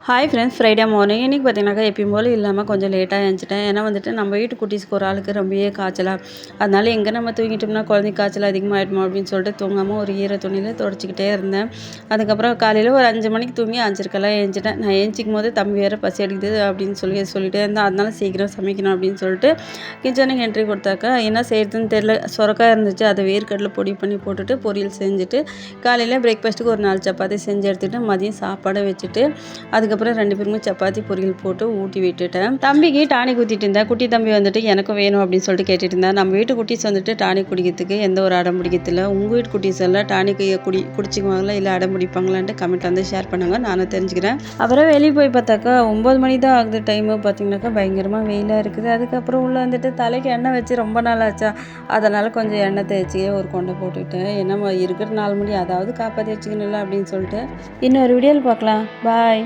Hi friends, Friday morning இன்றைக்கி பார்த்தீங்கன்னாக்கா எப்பயும் போல் இல்லாமல் கொஞ்சம் லேட்டாக எழுந்துட்டேன். ஏன்னா வந்துட்டு நம்ம வீட்டு குட்டீஸ்க்கு ஒரு ஆளுக்கு ரொம்பவே காய்ச்சலா, அதனால எங்கே நம்ம தூங்கிட்டோம்னா குழந்தைக்கு காய்ச்சல் அதிகமாகிடுமோ அப்படின்னு சொல்லிட்டு தூங்காமல் ஒரு ஈர துணியில் தொடச்சிக்கிட்டே இருந்தேன். அதுக்கப்புறம் காலையில் ஒரு 5 மணிக்கு தூங்கி 5:30க்கெல்லாம் எழுந்துட்டேன். நான் எழுந்திக்கும் போது தம்பி வேறு பசி அடிக்குது அப்படின்னு சொல்லிட்டே இருந்தேன். அதனால சீக்கிரம் சமைக்கணும் அப்படின்னு சொல்லிட்டு கிச்சனுக்கு என்ட்ரி கொடுத்தாக்கா என்ன செய்யறதுன்னு தெரியல. சொரக்காய் இருந்துச்சு, அதை வேர்க்கடலை பொடி பண்ணி போட்டுட்டு பொரியல் செஞ்சுட்டு காலையில் பிரேக்ஃபாஸ்ட்டுக்கு ஒரு 4 சப்பாத்தி செஞ்சு எடுத்துகிட்டு மதியம் சாப்பாடை வச்சுட்டு அதுக்கப்புறம் 2 பேருமே சப்பாத்தி பொரியல் போட்டு ஊட்டி விட்டுட்டேன். தம்பிக்கு டானிக் ஊற்றிட்டு இருந்தேன். குட்டி தம்பி வந்துட்டு எனக்கும் வேணும் அப்படின்னு சொல்லிட்டு கேட்டுட்டு இருந்தேன். நம்ம வீட்டு குட்டீஸ் வந்துட்டு டானிக் குடிக்கிறதுக்கு எந்த ஒரு அடம் பிடிக்கிறதில்ல. உங்கள் வீட்டு குட்டீஸ் எல்லாம் டானிக் குடிச்சிக்குவாங்களா இல்லை அடம் பிடிப்பாங்களான்ட்டு கமெண்ட் வந்து ஷேர் பண்ணுங்க, நானும் தெரிஞ்சுக்கிறேன். அப்புறம் வெளியே போய் பார்த்தாக்கா 9 மணி தான் ஆகுது டைமு. பார்த்தீங்கன்னாக்கா பயங்கரமாக வெயிலாக இருக்குது. அதுக்கப்புறம் உள்ளே வந்துட்டு தலைக்கு எண்ணெய் வச்சு ரொம்ப நாள் ஆச்சா, அதனால் கொஞ்சம் எண்ணெய் தேய்ச்சி ஒரு கொண்டை போட்டுக்கிட்டேன். ஏன்னா இருக்கிற 4 மணி அதாவது காப்பாற்றி வச்சுக்கணும்ல அப்படின்னு சொல்லிட்டு. இன்னொரு வீடியோவில் பார்க்கலாம். பாய்.